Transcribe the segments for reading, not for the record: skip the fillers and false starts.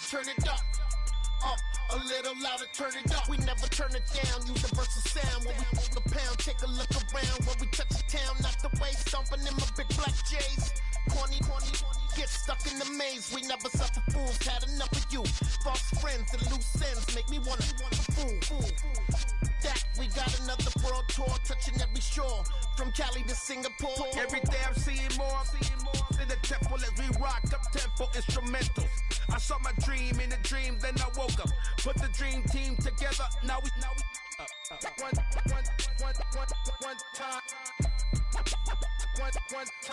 turn it up. Up, a little louder, turn it up. We never turn it down, universal sound. When we pull the pound, take a look around. When we touch the town, knock the way, stomping in my big black J's. Corny, get stuck in the maze. We never suffer fools, had enough of you. False friends and loose ends make me wanna fool. That we got another world tour, touching every shore, from Cali to Singapore. Every day I'm seeing more in the temple as we rock up tempo instrumentals. I saw my dream in a dream, then I woke up. Put the dream team together. Now we one time.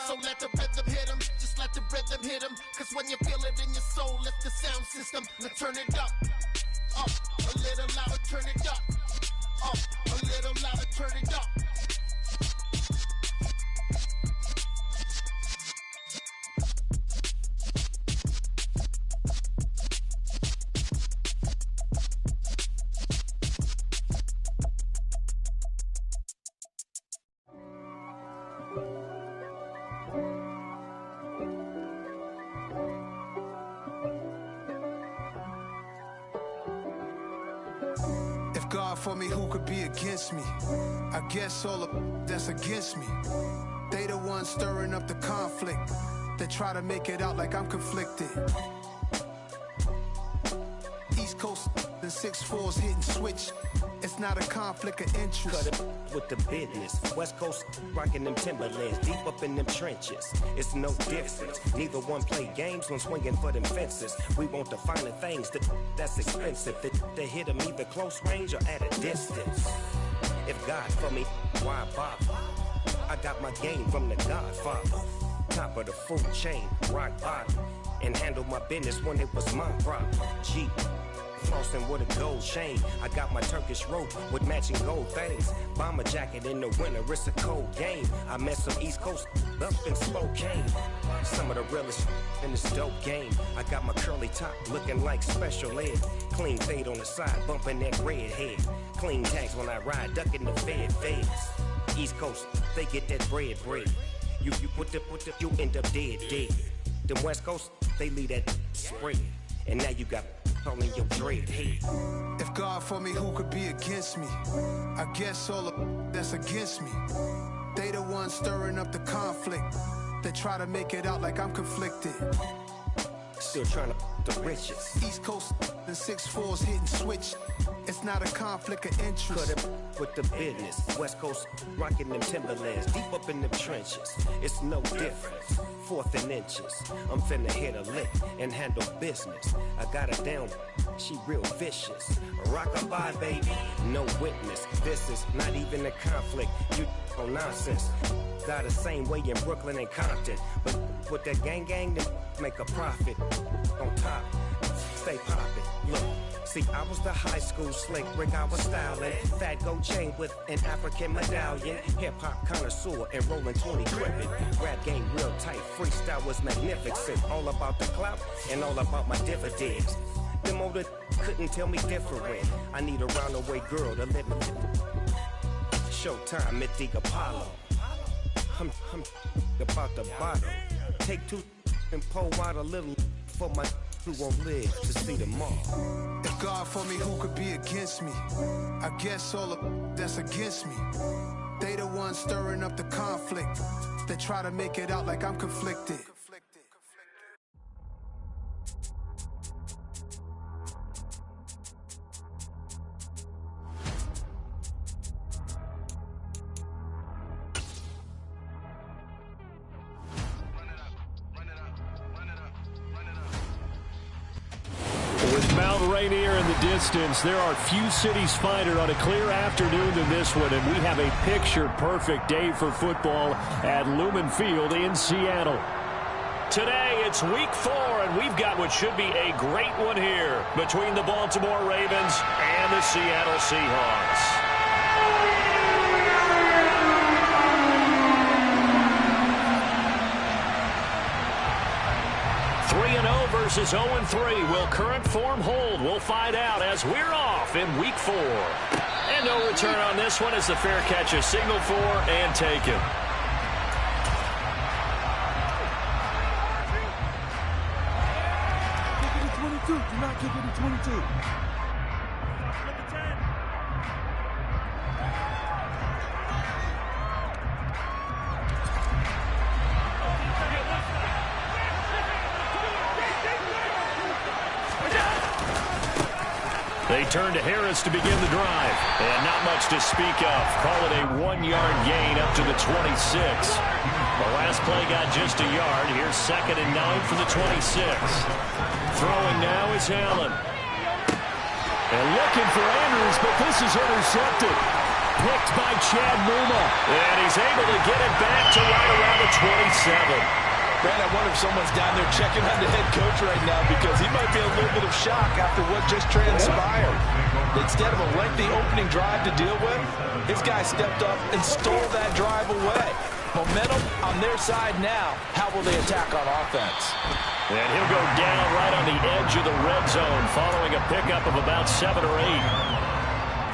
So let the rhythm hit 'em, just let the rhythm hit 'em. Cause when you feel it in your soul, lift the sound system. Now turn it up, a little louder, turn it up, a little louder, turn it up. God for me, who could be against me? I guess all of that's against me. They the ones stirring up the conflict. They try to make it out like I'm conflicted. East Coast and 6'4's hitting switch. It's not a conflict of interest. Cut it with the business. West Coast rocking them Timberlands, deep up in them trenches. It's no difference. Neither one play games when swinging for them fences. We want the finer things that's expensive. That hit them either close range or at a distance. If God for me, why bother? I got my game from the Godfather. Top of the food chain, rock bottom. And handle my business when it was my problem. G. Flossing with a gold chain. I got my Turkish rope with matching gold things. Bomber jacket in the winter, it's a cold game. I met some East Coast up in Spokane. Some of the realest in this dope game. I got my curly top looking like special ed. Clean fade on the side, bumping that red head. Clean tags when I ride, ducking the feds. East Coast, they get that bread. You put you end up dead. Them West Coast, they leave that spread. And now you got all in your dread head. If God for me, who could be against me? I guess all of that's against me. They the ones stirring up the conflict. They try to make it out like I'm conflicted. Still trying to the riches. East Coast and 6'4's hitting switch. It's not a conflict of interest. Cut it with the business. West Coast rocking them Timberlands, deep up in them trenches. It's no difference. 4th and inches. I'm finna hit a lick and handle business. I got her down, she real vicious. Rockabye, baby, no witness. This is not even a conflict. You on nonsense. Got the same way in Brooklyn and Compton. But with that gang, then make a profit. On top, stay poppin'. Look. See, I was the high school slick Rick, I was styling. Fat gold chain with an African medallion. Hip-hop connoisseur and rolling 20 crippin'. Rap game real tight, freestyle was magnificent. All about the clout and all about my dividends. Them older couldn't tell me different. I need a roundaway girl to live with. Showtime, Mythic Apollo. I'm about the bottom. Take 2 and pour out a little for my who won't live to see tomorrow. If God for me, who could be against me? I guess all of that's against me. They the ones stirring up the conflict. They try to make it out like I'm conflicted. Rainier in the distance, there are few cities finer on a clear afternoon than this one, and we have a picture-perfect day for football at Lumen Field in Seattle. Today, it's week 4, and we've got what should be a great one here between the Baltimore Ravens and the Seattle Seahawks. Versus 0-3. Will current form hold? We'll find out as we're off in week 4. And no return on this one as the fair catch is signaled for and taken. 22. Do not kick it to 22. They turn to Harris to begin the drive. And not much to speak of. Call it a 1-yard gain up to the 26. The last play got just a yard. Here's 2nd and 9 for the 26. Throwing now is Allen. And looking for Andrews, but this is intercepted. Picked by Chad Muma. And he's able to get it back to right around the 27. Brad, I wonder if someone's down there checking on the head coach right now because he might be a little bit of shock after what just transpired. Instead of a lengthy opening drive to deal with, his guy stepped up and stole that drive away. Momentum on their side now. How will they attack on offense? And he'll go down right on the edge of the red zone following a pickup of about 7 or 8.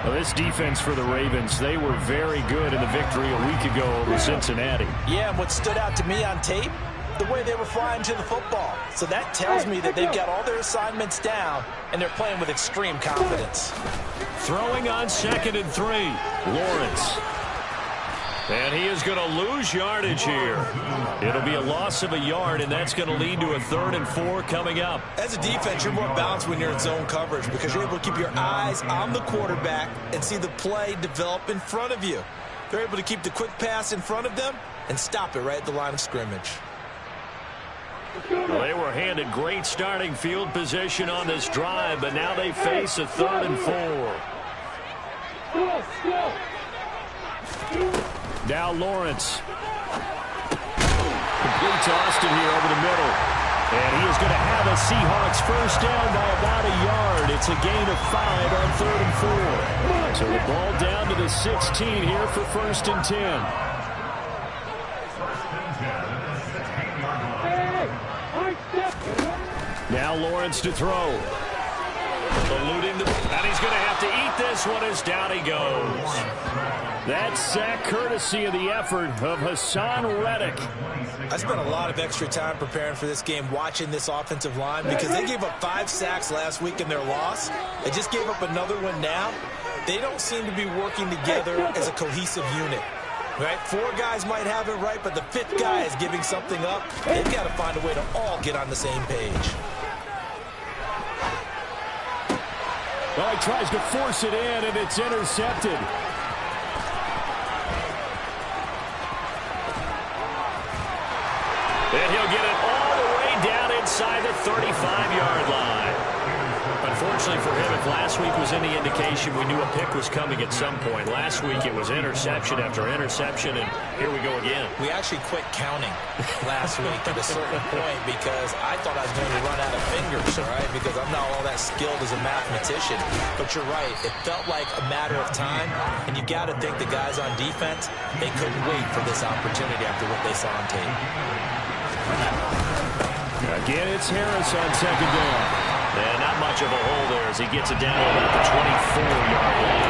Well, this defense for the Ravens, they were very good in the victory a week ago over Cincinnati. Yeah, and what stood out to me on tape, the way they were flying to the football. So that tells me that they've got all their assignments down, and they're playing with extreme confidence. Throwing on 2nd and 3, Lawrence. And he is going to lose yardage here. It'll be a loss of a yard, and that's going to lead to a 3rd and 4 coming up. As a defense, you're more balanced when you're in zone coverage because you're able to keep your eyes on the quarterback and see the play develop in front of you. They're able to keep the quick pass in front of them and stop it right at the line of scrimmage. Well, they were handed great starting field position on this drive, but now they face a 3rd and 4. Now Lawrence. Complete to Austin here over the middle. And he is going to have a Seahawks first down by about a yard. It's a gain of 5 on 3rd and 4. So the ball down to the 16 here for 1st and 10. Now Lawrence to throw. Eluding the... And he's going to have to eat this one as down he goes. That sack courtesy of the effort of Hassan Reddick. I spent a lot of extra time preparing for this game watching this offensive line because they gave up 5 sacks last week in their loss. They just gave up another one now. They don't seem to be working together as a cohesive unit. Right? 4 guys might have it right, but the 5th guy is giving something up. They've got to find a way to all get on the same page. Well, he tries to force it in, and it's intercepted. And he'll get it all the way down inside the 35-yard line. Unfortunately for him, if last week was any indication, we knew a pick was coming at some point. Last week it was interception after interception, and here we go again. We actually quit counting last week at a certain point because I thought I was going to run out of fingers, all right, because I'm not all that skilled as a mathematician. But you're right. It felt like a matter of time, and you got to think the guys on defense, they couldn't wait for this opportunity after what they saw on tape. Again, it's Harris on 2nd down. And not much of a hole there as he gets it down to about the 24-yard line.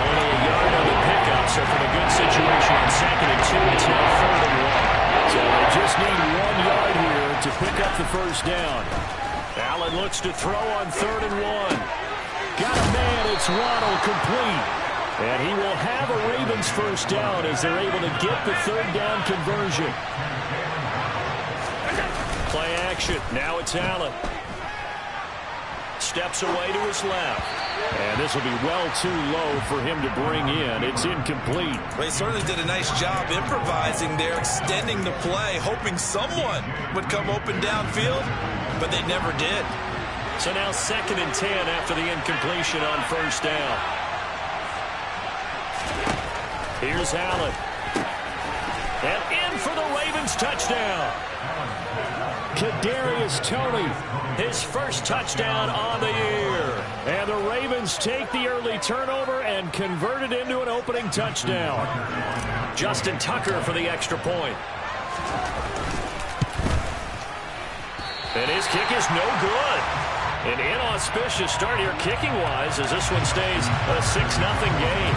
Only a yard on the pickup, so from a good situation on 2nd and 2, it's now 3rd and 1. So they just need 1 yard here to pick up the first down. Allen looks to throw on 3rd and 1. Got a man, it's Waddle complete. And he will have a Ravens first down as they're able to get the 3rd down conversion. Play action, now it's Allen. Steps away to his left. And this will be well too low for him to bring in. It's incomplete. Well, he certainly did a nice job improvising there, extending the play, hoping someone would come open downfield, but they never did. So now 2nd and 10 after the incompletion on first down. Here's Allen. And in for the Ravens touchdown. Kadarius Toney, his first touchdown on the year. And the Ravens take the early turnover and convert it into an opening touchdown. Justin Tucker for the extra point. And his kick is no good. An inauspicious start here kicking-wise as this one stays a 6-0 game.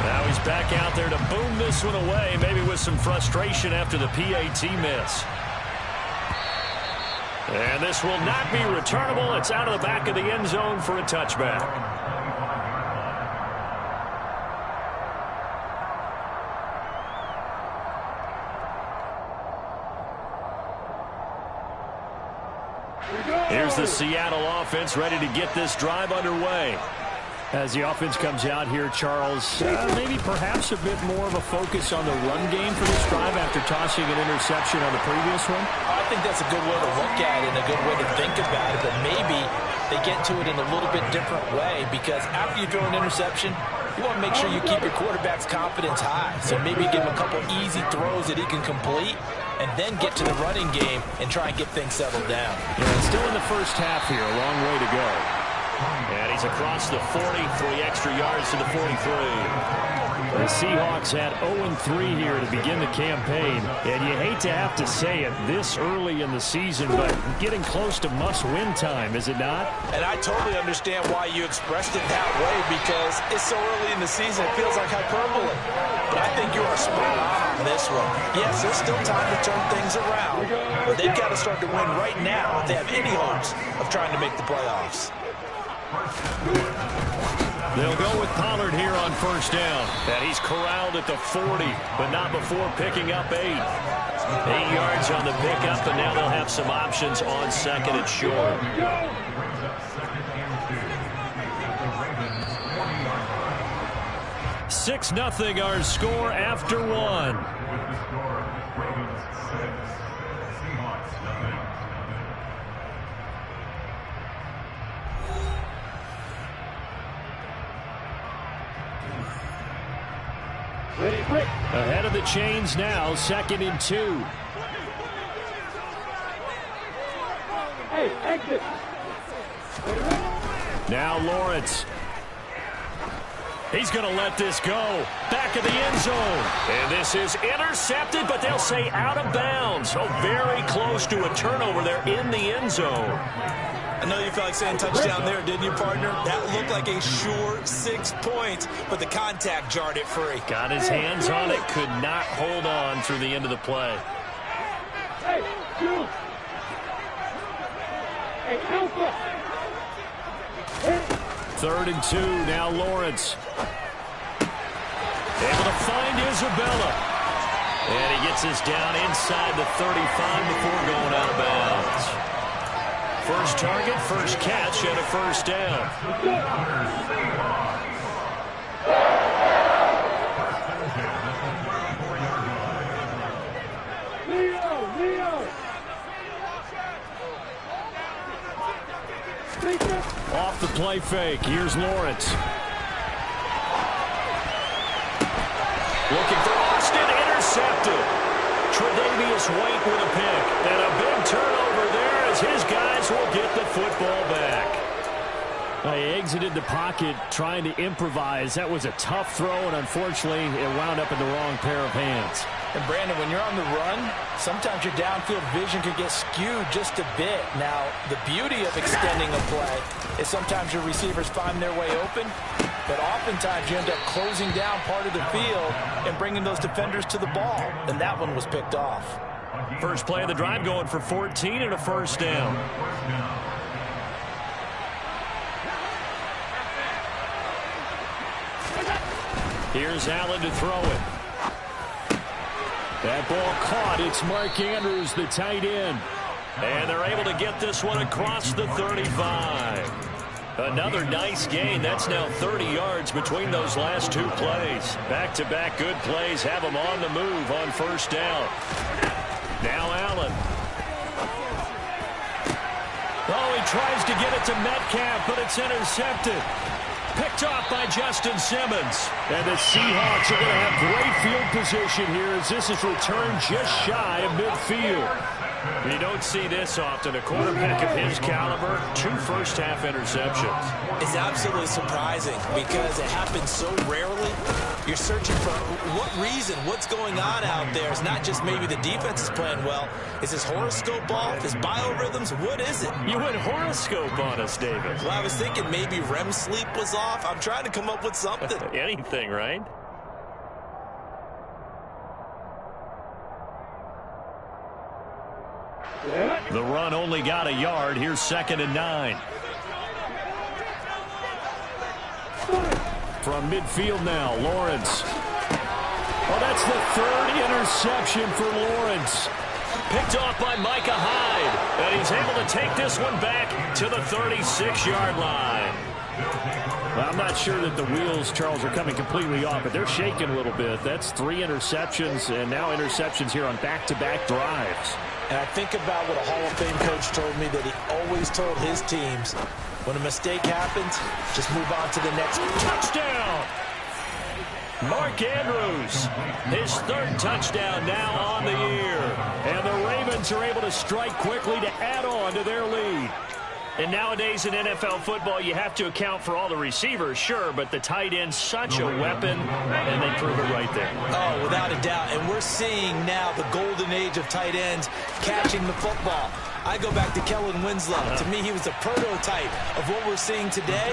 Now he's back out there to boom this one away, maybe with some frustration after the PAT miss. And this will not be returnable. It's out of the back of the end zone for a touchback. Here's the Seattle offense ready to get this drive underway. As the offense comes out here, Charles, maybe perhaps a bit more of a focus on the run game for this drive after tossing an interception on the previous one? I think that's a good way to look at it and a good way to think about it, but maybe they get to it in a little bit different way, because after you throw an interception, you want to make sure you keep your quarterback's confidence high. So maybe give him a couple easy throws that he can complete, and then get to the running game and try and get things settled down. Yeah, still in the first half here, a long way to go. And he's across the 40, 3 extra yards to the 43. The Seahawks had 0-3 here to begin the campaign. And you hate to have to say it this early in the season, but getting close to must-win time, is it not? And I totally understand why you expressed it that way, because it's so early in the season, it feels like hyperbole. But I think you are spot on this one. Yes, there's still time to turn things around, but they've got to start to win right now if they have any hopes of trying to make the playoffs. They'll go with Pollard here on first down. And he's corralled at the 40, but not before picking up 8. 8 yards on the pickup, and now they'll have some options on second and short. $6-0 our score after 1. Ahead of the chains now, 2nd and 2. Hey, exit. Now Lawrence. He's going to let this go. Back of the end zone. And this is intercepted, but they'll say out of bounds. So very close to a turnover there in the end zone. I know you felt like saying touchdown there, didn't you, partner? That looked like a sure 6 points, but the contact jarred it free. Got his hands on it, could not hold on through the end of the play. Hey, you. Hey, Alpha. 3rd and 2, now Lawrence. Able to find Isabella. And he gets us down inside the 35 before going out of bounds. First target, first catch, and a first down. Off the play fake. Here's Lawrence. Looking for Austin. Intercepted. Tre'Davious White with a pick. And a big turnover there as his guys will get the football back. He exited the pocket trying to improvise. That was a tough throw, and unfortunately, it wound up in the wrong pair of hands. And Brandon, when you're on the run, sometimes your downfield vision could get skewed just a bit. Now, the beauty of extending a play is sometimes your receivers find their way open, but oftentimes you end up closing down part of the field and bringing those defenders to the ball. And that one was picked off. First play of the drive going for 14 and a first down. Here's Allen to throw it. That ball caught. It's Mark Andrews, the tight end. And they're able to get this one across the 35. Another nice gain. That's now 30 yards between those last 2 plays. Back-to-back good plays have them on the move on first down. Now Allen. Oh, he tries to get it to Metcalf, but it's intercepted. Picked off by Justin Simmons. And the Seahawks are going to have great field position here as this is returned just shy of midfield. You don't see this often. A quarterback of his caliber, 2 first-half interceptions. It's absolutely surprising because it happens so rarely. You're searching for what reason, what's going on out there. It's not just maybe the defense is playing well. Is his horoscope off? His biorhythms? What is it? You went horoscope on us, David. Well, I was thinking maybe REM sleep was off. I'm trying to come up with something. Anything, right? The The run only got a yard. Here's 2nd and 9. From midfield now, Lawrence. Oh, that's the 3rd interception for Lawrence. Picked off by Micah Hyde. And he's able to take this one back to the 36-yard line. Well, I'm not sure that the wheels, Charles, are coming completely off, but they're shaking a little bit. That's 3 interceptions, and now interceptions here on back-to-back drives. And I think about what a Hall of Fame coach told me, that he always told his teams, when a mistake happens, just move on to the next. Touchdown! Mark Andrews, his 3rd touchdown now on the year. And the Ravens are able to strike quickly to add on to their lead. And nowadays in NFL football, you have to account for all the receivers, sure, but the tight end's such a weapon, and they prove it right there. Oh, without a doubt. And we're seeing now the golden age of tight ends catching the football. I go back to Kellen Winslow. To me, he was a prototype of what we're seeing today.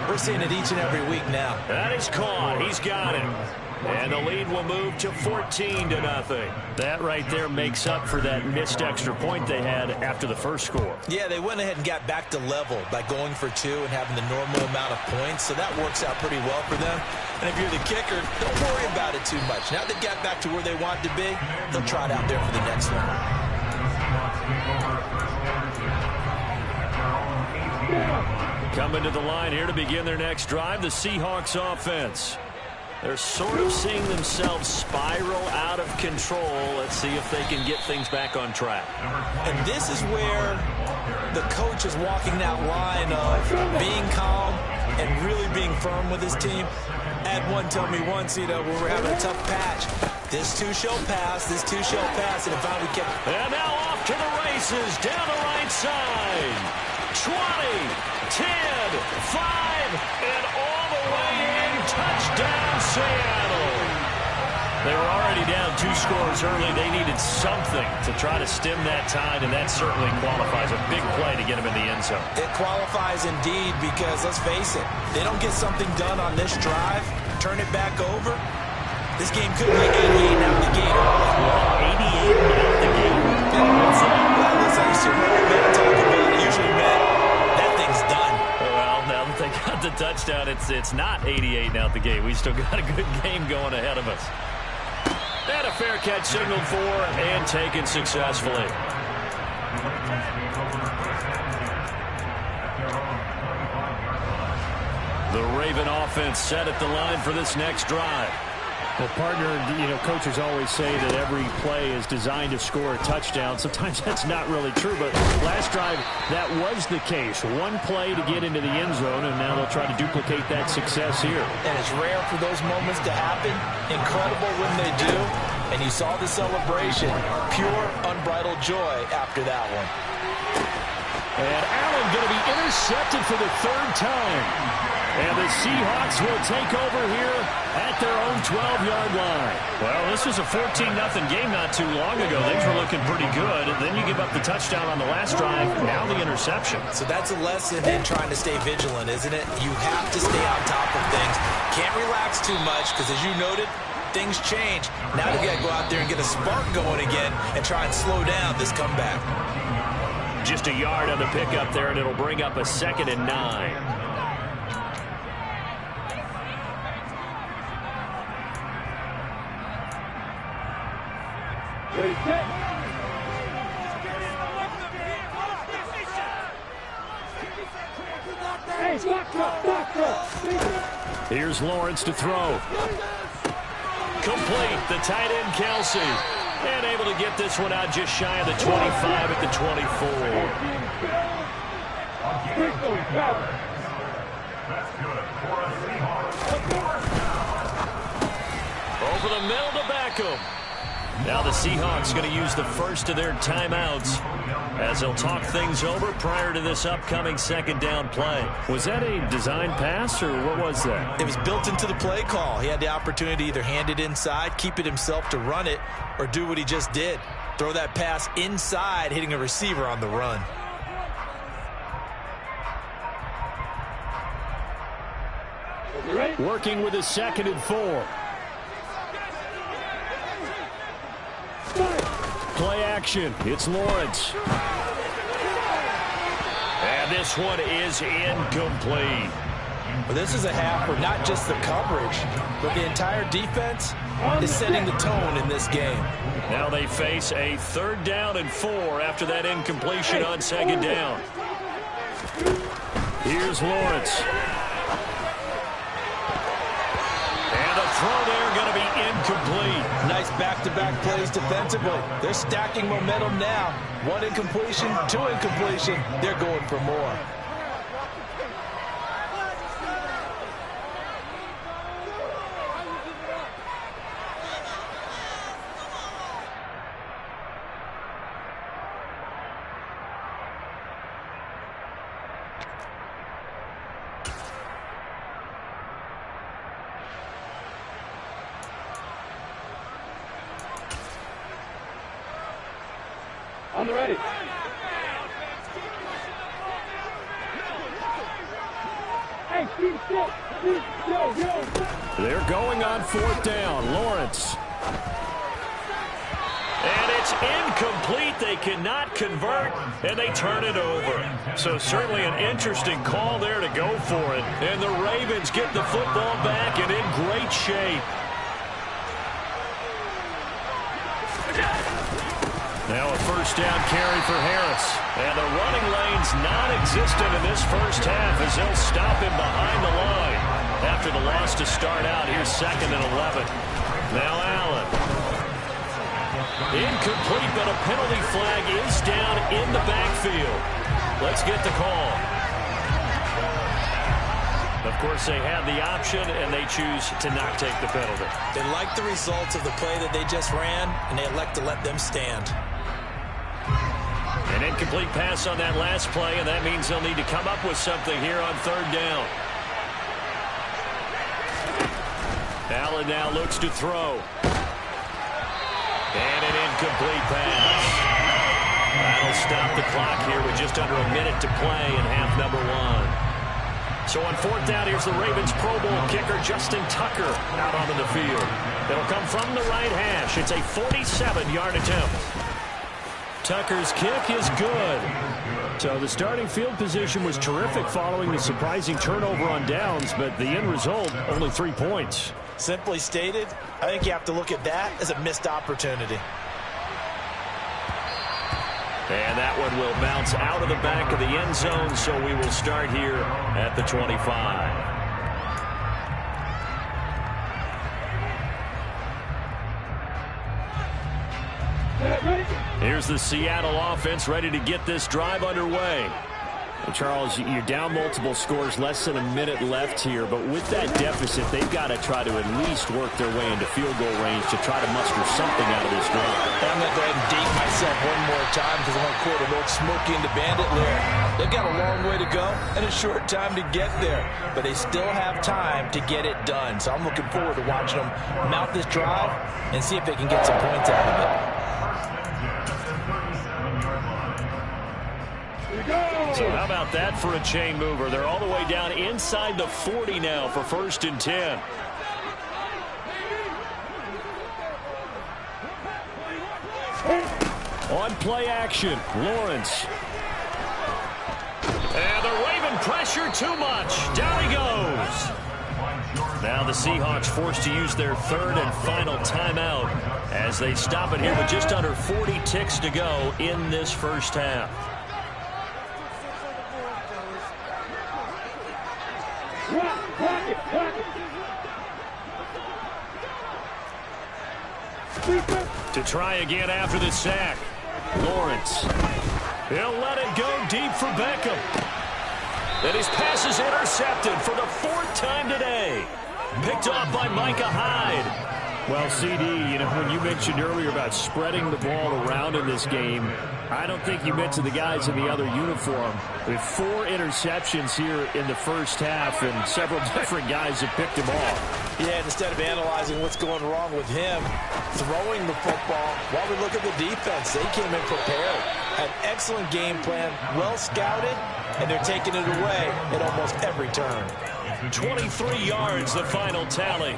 We're seeing it each and every week now. That is caught. He's got it. And the lead will move to 14-0. That right there makes up for that missed extra point they had after the first score. Yeah, they went ahead and got back to level by going for 2 and having the normal amount of points, so that works out pretty well for them. And if you're the kicker, don't worry about it too much. Now they got back to where they want to be, they'll try it out there for the next one. Coming to the line here to begin their next drive, the Seahawks offense. They're sort of seeing themselves spiral out of control. Let's see if they can get things back on track. And this is where the coach is walking that line of being calm and really being firm with his team. Had one tell me once, when we're having a tough patch, this too shall pass, this too shall pass, and if we kept... And now off to the races, down the right side. 20, 10, 5, and all the way in. Touchdown, Seattle. They were already down 2 scores early. They needed something to try to stem that tide, and that certainly qualifies. A big play to get them in the end zone. It qualifies indeed because, let's face it, they don't get something done on this drive, turn it back over, this game could be 88 out the gate. 88 out the gate? Well, listen, I used to remember that talking about it. Usually meant that thing's done. Well, now that they got the touchdown, it's not 88 out the gate. We still got a good game going ahead of us. And a fair catch signaled for and taken successfully. The Raven offense set at the line for this next drive. Well, partner, coaches always say that every play is designed to score a touchdown. Sometimes that's not really true, but last drive, that was the case. One play to get into the end zone, and now they'll try to duplicate that success here. And it's rare for those moments to happen. Incredible when they do. And you saw the celebration. Pure, unbridled joy after that one. And Allen going to be intercepted for the 3rd time. And the Seahawks will take over here at their own 12-yard line. Well, this was a 14-0 game not too long ago. Things were looking pretty good. And then you give up the touchdown on the last drive. Now the interception. So that's a lesson in trying to stay vigilant, isn't it? You have to stay on top of things. Can't relax too much because, as you noted, things change. Now you got to go out there and get a spark going again and try and slow down this comeback. Just a yard on the pickup there, and it'll bring up a 2nd and 9. Here's Lawrence to throw. Complete. The tight end, Kelsey. And able to get this one out just shy of the 25 at the 24. Over the middle to Beckham. Now the Seahawks going to use the first of their timeouts as they'll talk things over prior to this upcoming 2nd down play. Was that a design pass, or what was that? It was built into the play call. He had the opportunity to either hand it inside, keep it himself to run it, or do what he just did. Throw that pass inside, hitting a receiver on the run. Working with a 2nd and 4. Play action. It's Lawrence. And this one is incomplete. Well, this is a half where not just the coverage, but the entire defense is setting the tone in this game. Now they face a 3rd down and 4 after that incompletion on 2nd down. Here's Lawrence. And the throw there going to be incomplete. Nice back-to-back plays defensively. They're stacking momentum now. 1 incompletion, 2 incompletion. They're going for more. On the ready. Hey, keep still. They're going on 4th down. Lawrence. And it's incomplete. They cannot convert, and they turn it over. So certainly an interesting call there to go for it. And the Ravens get the football back and in great shape. Now a 1st down carry for Harris. And the running lane's non-existent in this first half as they'll stop him behind the line. After the loss to start out, here's 2nd and 11. Now Allen. Incomplete, but a penalty flag is down in the backfield. Let's get the call. Of course, they have the option, and they choose to not take the penalty. They like the results of the play that they just ran, and they elect to let them stand. An incomplete pass on that last play, and that means they'll need to come up with something here on 3rd down. Allen now looks to throw. And an incomplete pass. That'll stop the clock here with just under a minute to play in half number 1. So on 4th down, here's the Ravens Pro Bowl kicker, Justin Tucker, out onto the field. It'll come from the right hash. It's a 47-yard attempt. Tucker's kick is good. So the starting field position was terrific following the surprising turnover on downs, but the end result, only 3 points. Simply stated, I think you have to look at that as a missed opportunity. And that one will bounce out of the back of the end zone, so we will start here at the 25. Here's the Seattle offense ready to get this drive underway. Well, Charles, you're down multiple scores, less than a minute left here, but with that deficit, they've got to try to at least work their way into field goal range to try to muster something out of this drive. I'm going to go ahead and date myself one more time because I want to quote an old Smokey and the Bandit lyric. They've got a long way to go and a short time to get there, but they still have time to get it done. So I'm looking forward to watching them mount this drive and see if they can get some points out of it. So how about that for a chain mover? They're all the way down inside the 40 now for 1st and 10. On play action, Lawrence. And the Raven pressure too much. Down he goes. Now the Seahawks forced to use their 3rd and final timeout as they stop it here with just under 40 ticks to go in this first half. To try again after the sack. Lawrence. He'll let it go deep for Beckham. And his pass is intercepted for the 4th time today. Picked off by Micah Hyde. Well, CD, you know, when you mentioned earlier about spreading the ball around in this game, I don't think you mentioned the guys in the other uniform. With 4 interceptions here in the first half, and several different guys have picked him off. Yeah, instead of analyzing what's going wrong with him, throwing the football, while we look at the defense, they came in prepared. An excellent game plan, well scouted, and they're taking it away at almost every turn. 23 yards, the final tally.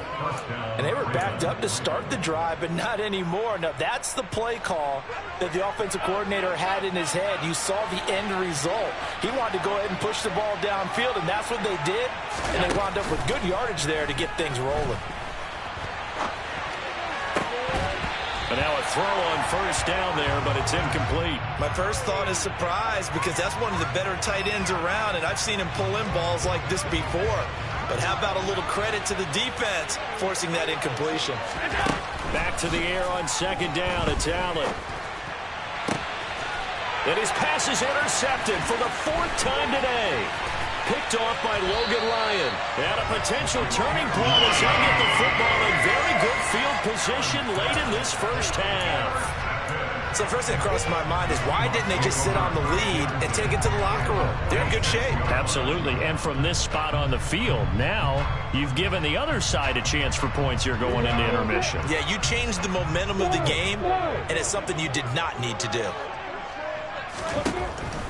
And they were backed up to start the drive, but not anymore. Now, that's the play call that the offensive coordinator had in his head. You saw the end result. He wanted to go ahead and push the ball downfield, and that's what they did. And they wound up with good yardage there to get things rolling. And now a throw on first down there, but it's incomplete. My first thought is surprise, because that's one of the better tight ends around, and I've seen him pull in balls like this before. But how about a little credit to the defense forcing that incompletion? Back to the air on second down. It's Allen. And his pass is intercepted for the 4th time today. Picked off by Logan Ryan. And a potential turning point as they get the football in very good field position late in this first half. So first thing that crossed my mind is, why didn't they just sit on the lead and take it to the locker room? They're in good shape. Absolutely. And from this spot on the field, now you've given the other side a chance for points here going into intermission. Yeah, you changed the momentum of the game, and it's something you did not need to do.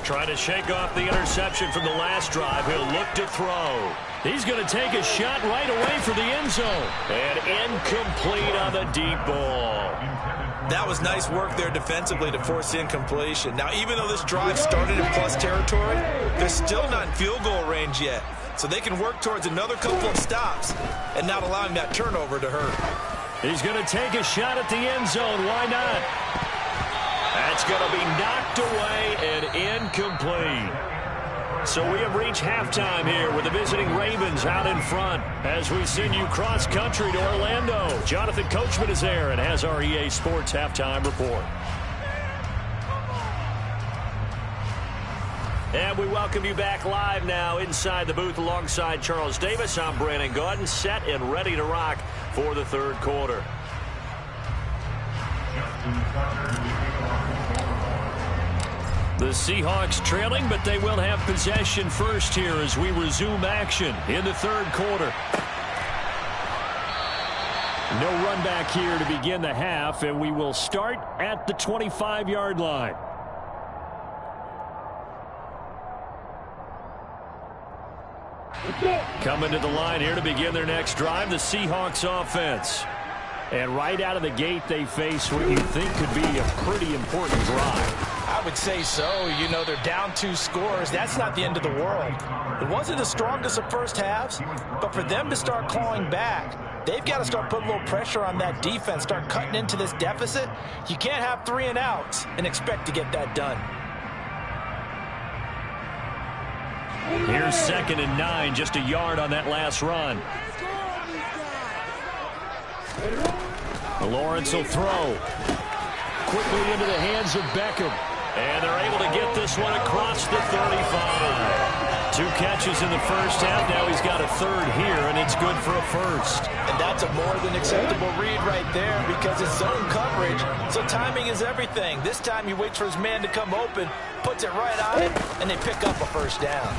Trying to shake off the interception from the last drive. He'll look to throw. He's going to take a shot right away for the end zone. And incomplete on the deep ball. That was nice work there defensively to force incompletion. Now, even though this drive started in plus territory, they're still not in field goal range yet. So they can work towards another couple of stops and not allowing that turnover to hurt. He's going to take a shot at the end zone. Why not? That's going to be knocked away and incomplete. So we have reached halftime here with the visiting Ravens out in front as we send you cross-country to Orlando. Jonathan Coachman is there and has our EA Sports halftime report. And we welcome you back live now inside the booth alongside Charles Davis. I'm Brandon Gaudin, set and ready to rock for the third quarter. The Seahawks trailing, but they will have possession first here as we resume action in the third quarter. No run back here to begin the half, and we will start at the 25-yard line. Coming to the line here to begin their next drive, the Seahawks offense. And right out of the gate, they face what you think could be a pretty important drive. I would say so. You know, they're down 2 scores. That's not the end of the world. It wasn't the strongest of first halves, but for them to start clawing back, they've got to start putting a little pressure on that defense, start cutting into this deficit. You can't have 3 and outs and expect to get that done. Here's 2nd and 9, just a yard on that last run. Lawrence will throw. Quickly into the hands of Beckham. And they're able to get this one across the 35. 2 catches in the first half. Now he's got a 3rd here, and it's good for a 1st. And that's a more than acceptable read right there because it's zone coverage, so timing is everything. This time he waits for his man to come open, puts it right on it, and they pick up a 1st down.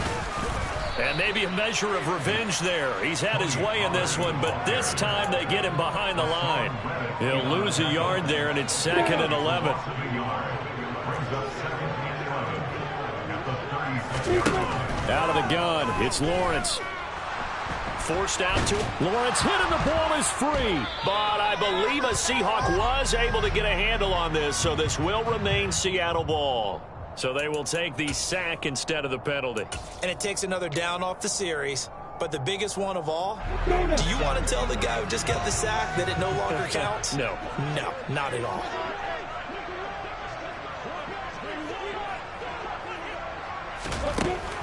And maybe a measure of revenge there. He's had his way in this one, but this time they get him behind the line. He'll lose a yard there, and it's 2nd and 11. Out of the gun, it's Lawrence. Forced out to Lawrence, hit and the ball is free. But I believe a Seahawk was able to get a handle on this, so this will remain Seattle ball. So they will take the sack instead of the penalty. And it takes another down off the series. But the biggest one of all, do you want to tell the guy who just got the sack that it no longer counts? No. No, not at all.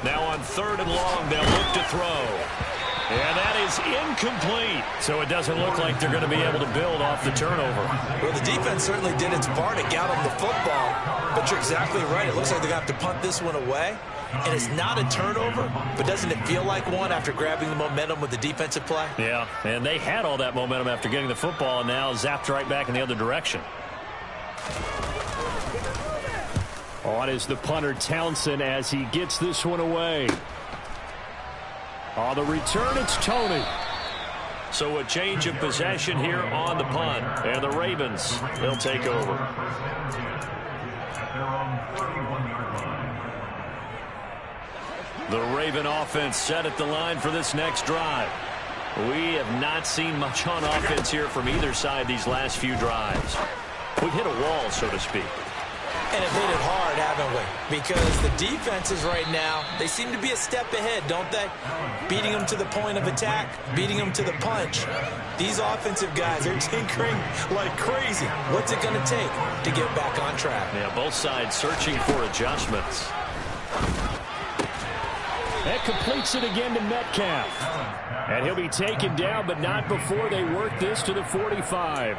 Now on 3rd and long, they'll look to throw. And that is incomplete. So it doesn't look like they're going to be able to build off the turnover. Well, the defense certainly did its part to get them the football. But you're exactly right. It looks like they're going to have to punt this one away. And it's not a turnover, but doesn't it feel like one after grabbing the momentum with the defensive play? Yeah, and they had all that momentum after getting the football and now zapped right back in the other direction. On is the punter Townsend as he gets this one away. On the return, it's Tony. So a change of possession here on the punt. And the Ravens, they'll take over. The Raven offense set at the line for this next drive. We have not seen much on offense here from either side these last few drives. We've hit a wall, so to speak. And have hit it hard, haven't we? Because the defenses right now, they seem to be a step ahead, don't they? Beating them to the point of attack, beating them to the punch. These offensive guys are tinkering like crazy. What's it going to take to get back on track? Yeah, both sides searching for adjustments. That completes it again to Metcalf. And he'll be taken down, but not before they work this to the 45.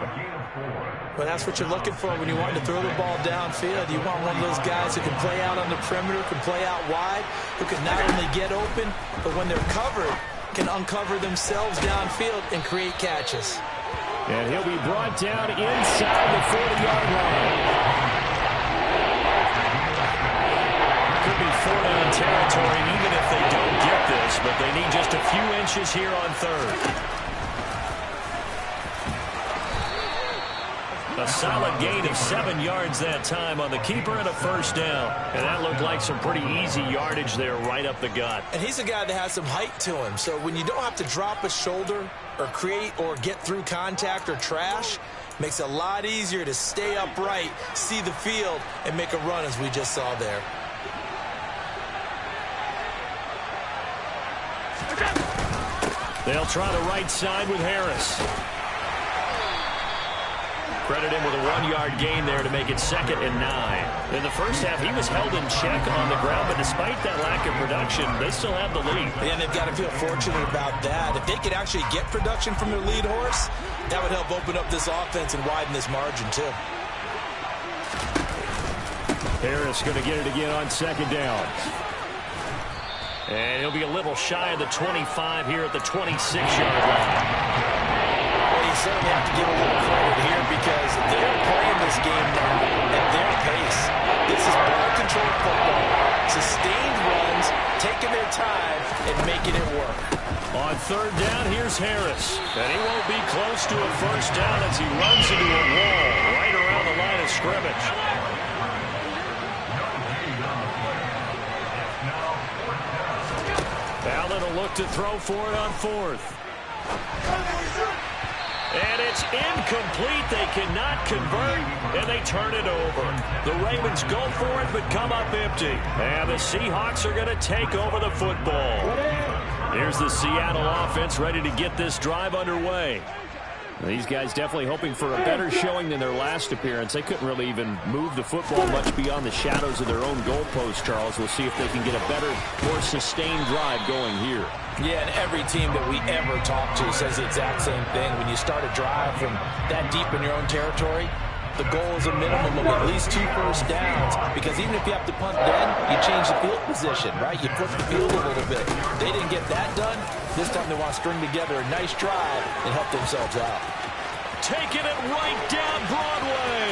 Well, that's what you're looking for when you want to throw the ball downfield. You want one of those guys who can play out on the perimeter, can play out wide, who can not only get open, but when they're covered, can uncover themselves downfield and create catches. And he'll be brought down inside the 40-yard line. Could be four-down territory even if they don't get this, but they need just a few inches here on third. A solid gain of 7 yards that time on the keeper and a first down. And that looked like some pretty easy yardage there right up the gut. And he's a guy that has some height to him. So when you don't have to drop a shoulder or create or get through contact or trash, makes it a lot easier to stay upright, see the field, and make a run as we just saw there. They'll try the right side with Harris. Credit him with a 1-yard gain there to make it 2nd and 9. In the first half, he was held in check on the ground, but despite that lack of production, they still have the lead. And they've got to feel fortunate about that. If they could actually get production from their lead horse, that would help open up this offense and widen this margin, too. Harris going to get it again on 2nd down. And he'll be a little shy of the 25 here at the 26-yard line. You certainly have to give a little credit here because they're playing this game now at their pace. This is ball-controlled football, sustained runs, taking their time and making it work. On 3rd down, here's Harris. And he won't be close to a first down as he runs into a wall right around the line of scrimmage. Allen will look to throw for it on 4th. And it's incomplete. They cannot convert, and they turn it over. The Ravens go for it, but come up empty. And the Seahawks are going to take over the football. Here's the Seattle offense ready to get this drive underway. These guys definitely hoping for a better showing than their last appearance. They couldn't really even move the football much beyond the shadows of their own goalpost, Charles. We'll see if they can get a better, more sustained drive going here. Yeah, and every team that we ever talk to says the exact same thing. When you start a drive from that deep in your own territory, the goal is a minimum of at least 2 first downs, because even if you have to punt then, you change the field position, right? You flip the field a little bit. They didn't get that done. This time they want to string together a nice drive and help themselves out. Taking it right down Broadway.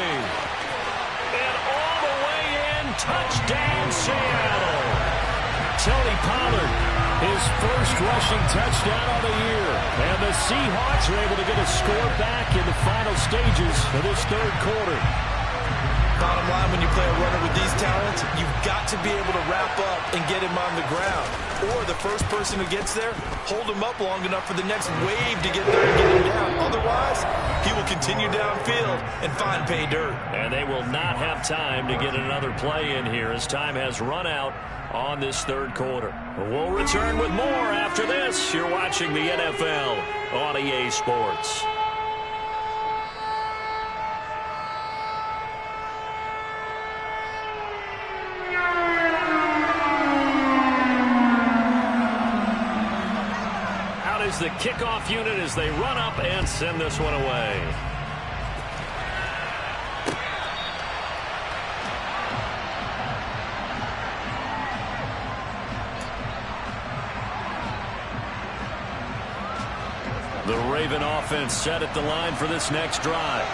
And all the way in, touchdown Seattle. Tony Pollard, his first rushing touchdown of the year. And the Seahawks are able to get a score back in the final stages of this 3rd quarter. Bottom line, when you play a runner with these talents, you've got to be able to wrap up and get him on the ground. Or the first person who gets there, hold him up long enough for the next wave to get there and get him down. Otherwise, he will continue downfield and find pay dirt. And they will not have time to get another play in here as time has run out on this 3rd quarter. We'll return with more after this. You're watching the NFL on EA Sports. Out is the kickoff unit as they run up and send this one away. The Raven offense set at the line for this next drive.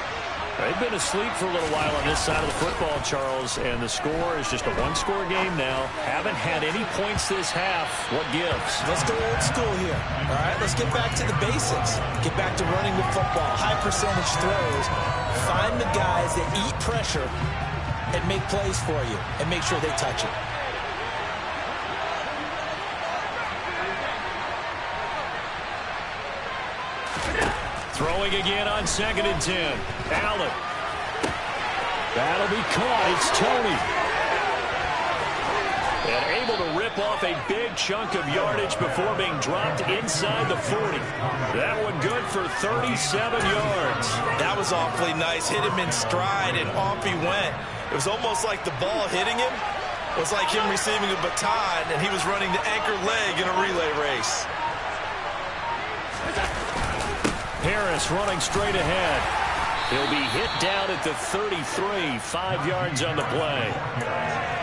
They've been asleep for a little while on this side of the football, Charles, and the score is just a 1-score game now. Haven't had any points this half. What gives? Let's go old school here. All right, let's get back to the basics. Get back to running the football, high percentage throws. Find the guys that eat pressure and make plays for you and make sure they touch it. Throwing again on 2nd and 10. Allen. That'll be caught. It's Toney. And able to rip off a big chunk of yardage before being dropped inside the 40. That one good for 37 yards. That was awfully nice. Hit him in stride, and off he went. It was almost like the ball hitting him was like him receiving a baton, and he was running the anchor leg in a relay race. Harris running straight ahead. He'll be hit down at the 33, 5 yards on the play.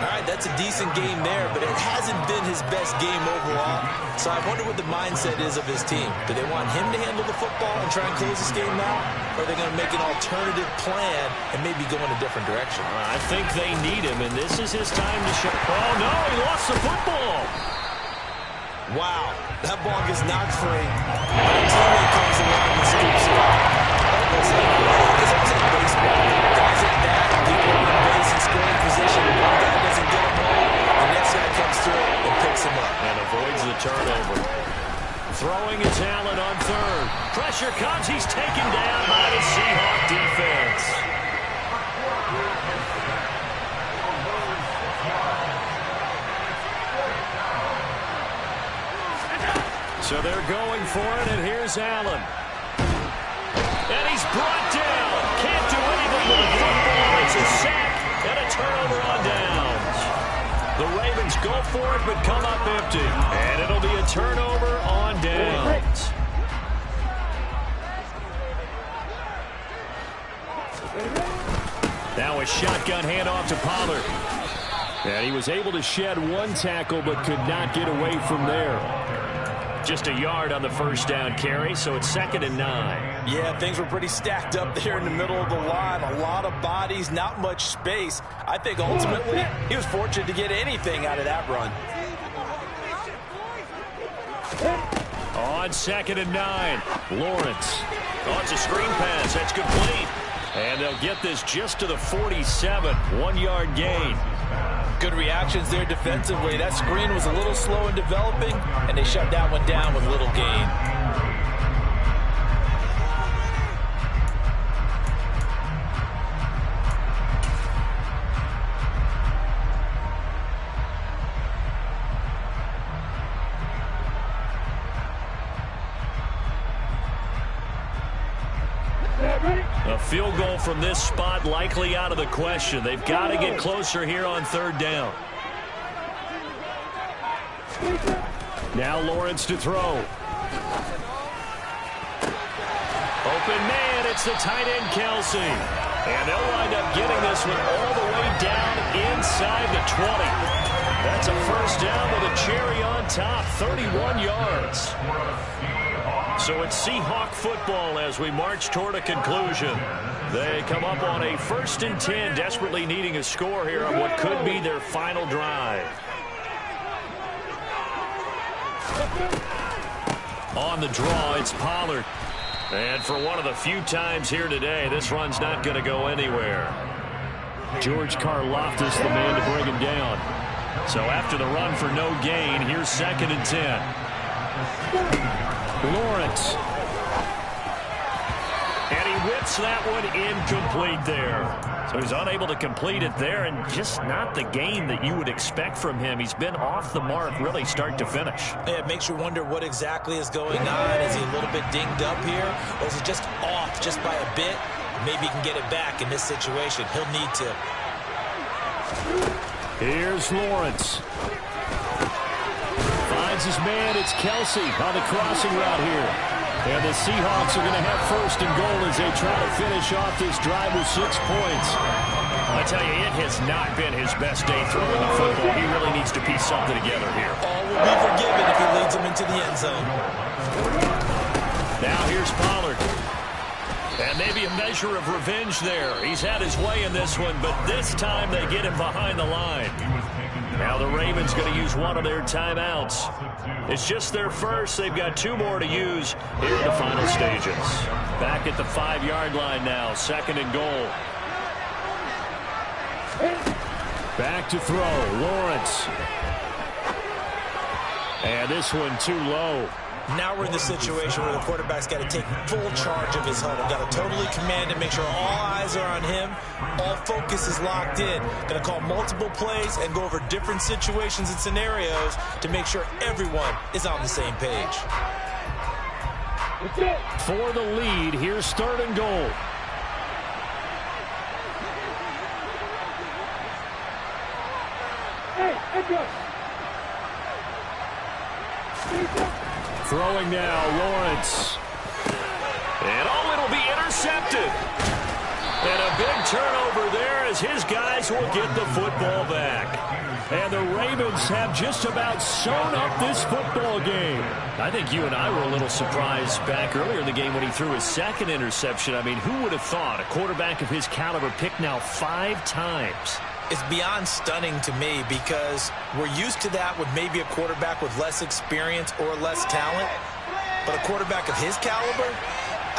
All right, that's a decent game there, but it hasn't been his best game overall. So I wonder what the mindset is of his team. Do they want him to handle the football and try and close this game out? Or are they going to make an alternative plan and maybe go in a different direction? I think they need him, and this is his time to show. Oh, no, he lost the football. Wow, that ball gets knocked free. And a teammate comes along and scoops it up. It's like baseball. Guys at bat, people on base in scoring position. One guy doesn't get him home. The next guy comes through and picks him up. And avoids the turnover. Throwing is Allen on 3rd. Pressure comes. He's taken down by the Seahawk defense. So they're going for it, and here's Allen. And he's brought down. Can't do anything with the football. It's a sack and a turnover on downs. The Ravens go for it, but come up empty. And it'll be a turnover on downs. Now a shotgun handoff to Pollard. And he was able to shed one tackle, but could not get away from there. Just a yard on the first down carry, so it's 2nd and 9. Yeah, things were pretty stacked up there in the middle of the line. A lot of bodies, not much space. I think ultimately he was fortunate to get anything out of that run. On 2nd and 9, Lawrence. Oh, it's a screen pass. That's complete. And they'll get this just to the 47, 1-yard gain. Good reactions there defensively. That screen was a little slow in developing, and they shut that one down with little gain. A field goal from this spot likely out of the question. They've got to get closer here on 3rd down. Now Lawrence to throw. Open man, it's the tight end Kelsey. And they'll wind up getting this one all the way down inside the 20. That's a first down with a cherry on top, 31 yards. So it's Seahawk football as we march toward a conclusion. They come up on a 1st and 10, desperately needing a score here on what could be their final drive. On the draw, it's Pollard. And for one of the few times here today, this run's not going to go anywhere. George Karlaftis, the man to bring him down. So after the run for no gain, here's 2nd and 10. Lawrence. And he whips that one incomplete there. So he's unable to complete it there, and just not the gain that you would expect from him. He's been off the mark really start to finish. It makes you wonder what exactly is going on. Is he a little bit dinged up here, or is he just off just by a bit? Maybe he can get it back in this situation. He'll need to. Here's Lawrence. Finds his man. It's Kelsey on the crossing route here. And the Seahawks are going to have 1st and goal as they try to finish off this drive with 6 points. I tell you, it has not been his best day throwing the football. He really needs to piece something together here. All will be forgiven if he leads them into the end zone. Now here's Pollard. And maybe a measure of revenge there. He's had his way in this one, but this time they get him behind the line. Now the Ravens going to use one of their timeouts. It's just their first. They've got 2 more to use here in the final stages. Back at the 5-yard line now, 2nd and goal. Back to throw, Lawrence. And this one too low. Now we're in the situation where the quarterback's got to take full charge of his huddle. Got to totally command it, make sure all eyes are on him. All focus is locked in. Going to call multiple plays and go over different situations and scenarios to make sure everyone is on the same page. For the lead, here's 3rd and goal. Throwing now, Lawrence. And it'll be intercepted. And a big turnover there as his guys will get the football back. And the Ravens have just about sewn up this football game. I think you and I were a little surprised back earlier in the game when he threw his 2nd interception. I mean, who would have thought a quarterback of his caliber picked now 5 times? It's beyond stunning to me because we're used to that with maybe a quarterback with less experience or less talent. But a quarterback of his caliber,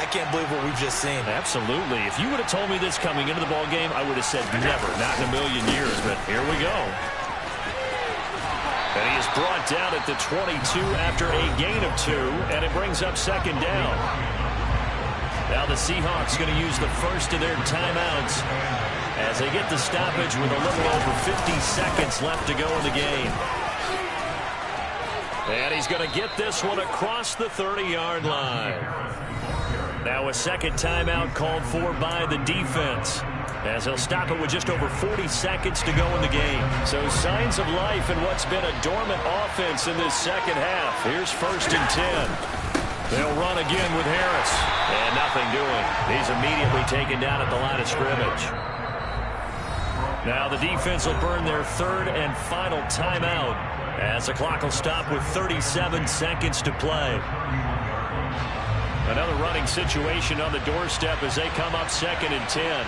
I can't believe what we've just seen. Absolutely. If you would have told me this coming into the ball game, I would have said never, not in a million years. But here we go. And he is brought down at the 22 after a gain of 2, and it brings up 2nd down. Now the Seahawks going to use the first of their timeouts as they get the stoppage with a little over 50 seconds left to go in the game. And he's going to get this one across the 30-yard line. Now a 2nd timeout called for by the defense, as he'll stop it with just over 40 seconds to go in the game. So signs of life in what's been a dormant offense in this 2nd half. Here's 1st and 10. They'll run again with Harris. And nothing doing. He's immediately taken down at the line of scrimmage. Now the defense will burn their 3rd and final timeout as the clock will stop with 37 seconds to play. Another running situation on the doorstep as they come up 2nd and 10.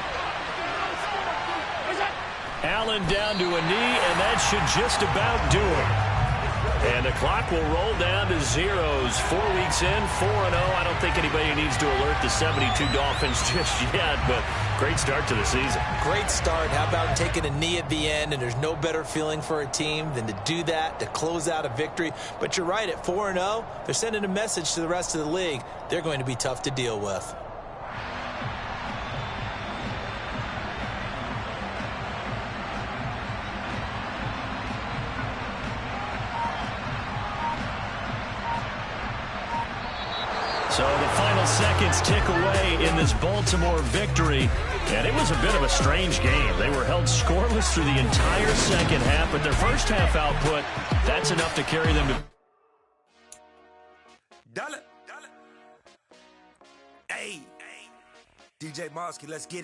Allen down to a knee, and that should just about do it. And the clock will roll down to zeros. 4 weeks in, 4-0. I don't think anybody needs to alert the 72 Dolphins just yet, but great start to the season. Great start. How about taking a knee at the end? And there's no better feeling for a team than to do that, to close out a victory. But you're right, at 4-0, they're sending a message to the rest of the league. They're going to be tough to deal with. So the final seconds tick away in this Baltimore victory. And it was a bit of a strange game. They were held scoreless through the entire 2nd half, but their first half output, that's enough to carry them to... Hey, DJ Mosky, let's get it.